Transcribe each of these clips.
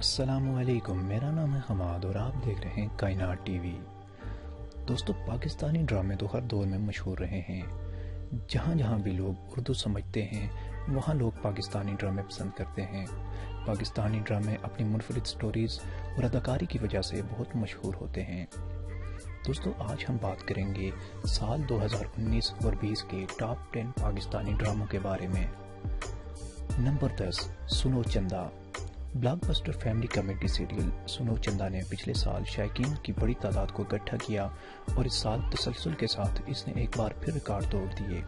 السلام علیکم، میرا نام ہے حماد اور آپ دیکھ رہے ہیں کائنات ٹی وی۔ دوستو، پاکستانی ڈرامے تو ہر دور میں مشہور رہے ہیں۔ جہاں جہاں بھی لوگ اردو سمجھتے ہیں وہاں لوگ پاکستانی ڈرامے پسند کرتے ہیں۔ پاکستانی ڈرامے اپنی منفرد سٹوریز اور اداکاری کی وجہ سے بہت مشہور ہوتے ہیں۔ دوستو، آج ہم بات کریں گے سال 2019 اور 20 کے ٹاپ 10 پاکستانی ڈراموں کے بارے میں۔ Number 10، Suno Chanda. Blockbuster family comedy serial Suno Chanda نے پچھلے سال شائقین کی بڑی تعداد کو اکٹھا کیا اور اس سال تسلسل کے ساتھ اس نے ایک بار پھر ریکارڈ توڑ دیے،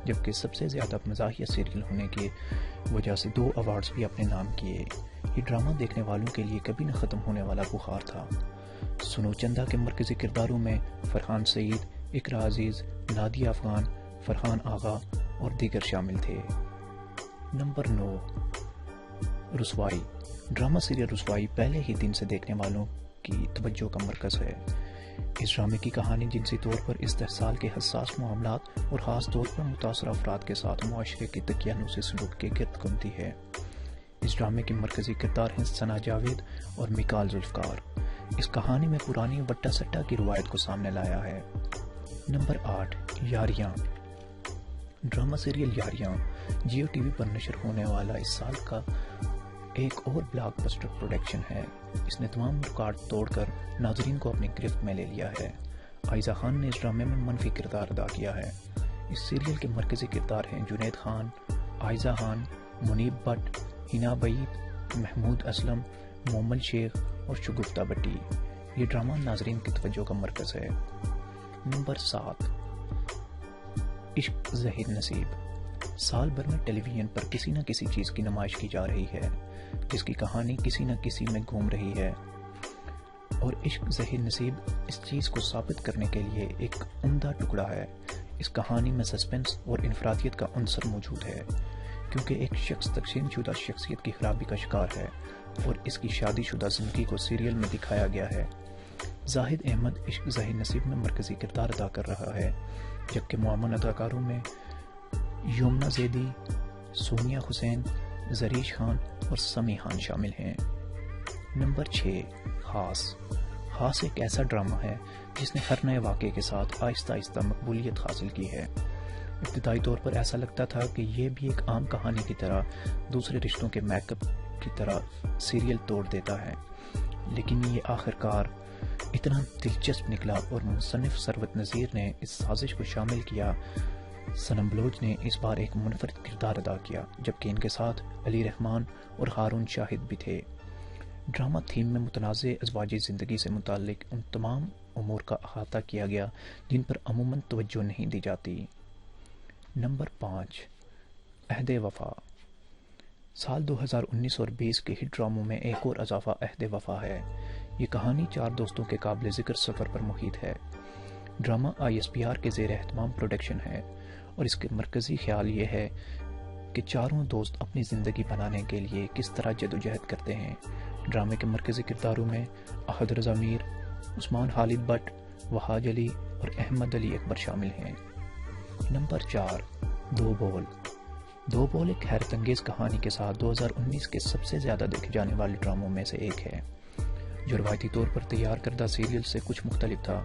جبکہ سب سے زیادہ مزاحیہ سیریل ہونے کی وجہ سے 2 ایوارڈز بھی اپنے نام کیے۔ یہ ڈرامہ دیکھنے والوں کے لیے کبھی نہ ختم ہونے والا بخار تھا۔ سنو چندا کے مرکزی کرداروں میں فرحان سعید، اقرا عزیز، نادیہ افغان، فرحان آغا اور دیگر شامل تھے۔ نمبر 9، رسوائی۔ ڈرامہ سیریل رسوائی پہلے ہی دن سے دیکھنے والوں کی توجہ کا مرکز ہے۔ اس ڈرامے کی کہانی جنسی طور پر استحصال کے حساس معاملات اور خاص طور پر متاثرہ افراد کے ساتھ معاشرے کی دقیانوسی سلوک کے گرد گھومتی ہے۔ اس ڈرامے کے مرکزی کردار ہیں ثنا جاوید اور میکال ذوالفقار۔ اس کہانی میں پرانی وٹا سٹا کی روایت کو سامنے لایا ہے۔ Number 8، Yariyan. Drama serial Yariyan Geo T V پر نشر ہونے والا اس سال کا ایک اور بلاک بسٹر پروڈکشن ہے۔ اس نے تمام ریکارڈ توڑ کر ناظرین کو اپنی گرفت میں لے لیا ہے۔ عائزہ خان نے اس ڈرامے میں منفی کردار ادا کیا ہے۔ اس سیریل کے مرکزی کردار ہیں جنید خان، عائزہ خان، منیب بٹ، ہنا بعید، محمود اسلم، مومل شیخ اور شگفتہ بٹی۔ یہ ڈرامہ ناظرین کی توجہ کا مرکز ہے۔ نمبر 7، عشق ظہیر نصیب۔ سال بھر میں ٹیلی ویژن پر کسی نہ کسی چیز کی نمائش کی جا رہی ہے جس کی کہانی کسی نہ کسی میں گھوم رہی ہے، اور عشق ظہیر نصیب اس چیز کو ثابت کرنے کے لیے ایک عمدہ ٹکڑا ہے۔ اس کہانی میں سسپنس اور انفرادیت کا عنصر موجود ہے، کیونکہ ایک شخص تقسیم شدہ شخصیت کی خرابی کا شکار ہے اور اس کی شادی شدہ زندگی کو سیریل میں دکھایا گیا ہے۔ زاہد احمد عشق ظہیر نصیب میں مرکزی کردار ادا کر رہا ہے، جبکہ معاون اداکاروں میں یمنا زیدی، سونیا حسین، زریش خان اور سمی خان شامل ہیں۔ نمبر 6، خاص۔ خاص ایک ایسا ڈرامہ ہے جس نے ہر نئے واقعے کے ساتھ آہستہ آہستہ مقبولیت حاصل کی ہے۔ ابتدائی طور پر ایسا لگتا تھا کہ یہ بھی ایک عام کہانی کی طرح دوسرے رشتوں کے میک اپ کی طرح سیریل توڑ دیتا ہے، لیکن یہ آخرکار اتنا دلچسپ نکلا اور مصنف ثروت نذیر نے اس سازش کو شامل کیا۔ صنم بلوچ نے اس بار ایک منفرد کردار ادا کیا، جبکہ ان کے ساتھ علی رحمان اور ہارون شاہد بھی تھے۔ ڈرامہ تھیم میں متنازع ازواجی زندگی سے متعلق ان تمام امور کا احاطہ کیا گیا جن پر عموماً توجہ نہیں دی جاتی۔ نمبر 5، عہد وفا۔ سال 2019 اور 20 کے ہٹ ڈراموں میں ایک اور اضافہ عہد وفا ہے۔ یہ کہانی 4 دوستوں کے قابل ذکر سفر پر محیط ہے۔ ڈرامہ ISPR کے زیر اہتمام پروڈکشن ہے اور اس کے مرکزی خیال یہ ہے کہ چاروں دوست اپنی زندگی بنانے کے لیے کس طرح جدوجہد کرتے ہیں۔ ڈرامے کے مرکزی کرداروں میں احد رضا میر، عثمان خالد بٹ، وحاج علی اور احمد علی اکبر شامل ہیں۔ نمبر 4، دو بول۔ دو بول ایک حیرت انگیز کہانی کے ساتھ 2019 کے سب سے زیادہ دیکھے جانے والے ڈراموں میں سے ایک ہے، جو روایتی طور پر تیار کردہ سیریل سے کچھ مختلف تھا۔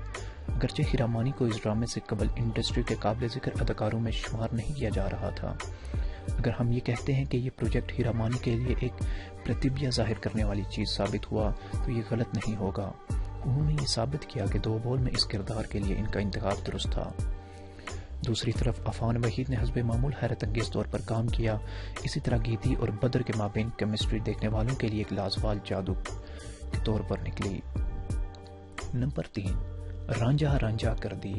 اگرچہ ہیرا مانی کو اس ڈرامے سے قبل انڈسٹری کے قابل ذکر اداکاروں میں شمار نہیں کیا جا رہا تھا۔ اگر ہم یہ کہتے ہیں کہ یہ پروجیکٹ ہیرا مانی کے لیے ایک پرتیبھیا ظاہر کرنے والی چیز ثابت ہوا تو یہ غلط نہیں ہوگا۔ انہوں نے یہ ثابت کیا کہ دو بول میں اس کردار کے لیے ان کا انتخاب درست تھا۔ دوسری طرف عفان وحید نے حسب معمول حیرت انگیز طور پر کام کیا۔ اسی طرح گیتی اور بدر کے مابین کیمسٹری دیکھنے والوں کے لیے ایک لازوال جادو کے طور پر نکلی۔ نمبر 3، رانجھا رانجھا کر دی۔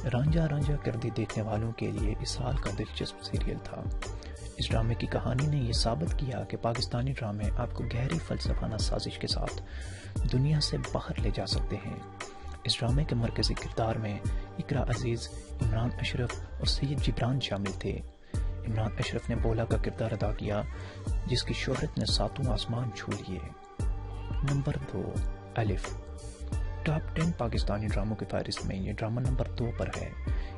رانجھا رانجھا کر دی دیکھنے والوں کے لیے اس سال کا دلچسپ سیریل تھا۔ اس ڈرامے کی کہانی نے یہ ثابت کیا کہ پاکستانی ڈرامے آپ کو گہری فلسفانہ سازش کے ساتھ دنیا سے باہر لے جا سکتے ہیں۔ اس ڈرامے کے مرکزی کردار میں اقرا عزیز، عمران اشرف اور سید جبران شامل تھے۔ عمران اشرف نے بولا کا کردار ادا کیا جس کی شہرت نے ساتوں آسمان چھو لیے۔ نمبر 2، الف۔ ٹاپ 10 پاکستانی ڈراموں کے فہرست میں یہ ڈرامہ نمبر 2 پر ہے۔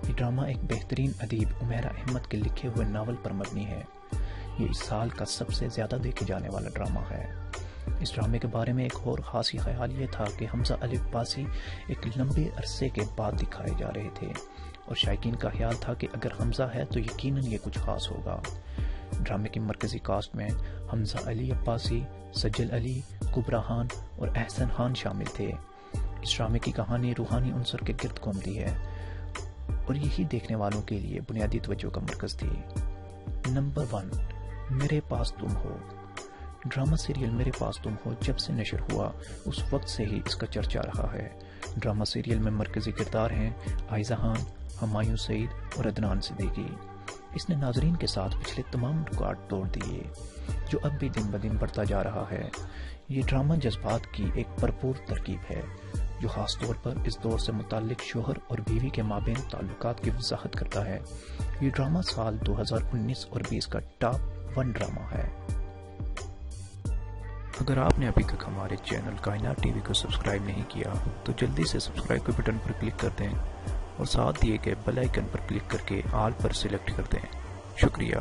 یہ ڈرامہ ایک بہترین ادیب عمیرہ احمد کے لکھے ہوئے ناول پر مبنی ہے۔ یہ اس سال کا سب سے زیادہ دیکھے جانے والا ڈرامہ ہے۔ اس ڈرامے کے بارے میں ایک اور خاصی خیال یہ تھا کہ حمزہ علی عباسی ایک لمبے عرصے کے بعد دکھائے جا رہے تھے اور شائقین کا خیال تھا کہ اگر حمزہ ہے تو یقیناً یہ کچھ خاص ہوگا۔ ڈرامے کی مرکزی کاسٹ میں حمزہ علی عباسی، سجل علی، کبرا خان اور احسن خان شامل تھے۔ اس ڈرامے کی کہانی روحانی عنصر کے گرد گھومتی ہے اور یہی دیکھنے والوں کے لیے بنیادی توجہ کا مرکز تھی۔ نمبر 1، میرے پاس تم ہو۔ ڈرامہ سیریل میرے پاس تم ہو جب سے نشر ہوا اس وقت سے ہی اس کا چرچہ رہا ہے۔ ڈرامہ سیریل میں مرکزی کردار ہیں عائزہ خان، ہمایوں سعید اور عدنان صدیقی۔ اس نے ناظرین کے ساتھ پچھلے تمام ریکارڈ توڑ دیے جو اب بھی دن بدن بڑھتا جا رہا ہے۔ یہ ڈرامہ جذبات کی ایک بھرپور ترکیب ہے جو خاص طور پر اس دور سے متعلق شوہر اور بیوی کے مابین تعلقات کی وضاحت کرتا ہے۔ یہ ڈرامہ سال 2019 اور 20 کا ٹاپ 1 ڈرامہ ہے۔ اگر آپ نے ابھی تک ہمارے چینل کائنات ٹی وی کو سبسکرائب نہیں کیا تو جلدی سے سبسکرائب کے بٹن پر کلک کر دیں اور ساتھ دیے گئے بیل آئیکن پر کلک کر کے آل پر سلیکٹ کر دیں۔ شکریہ۔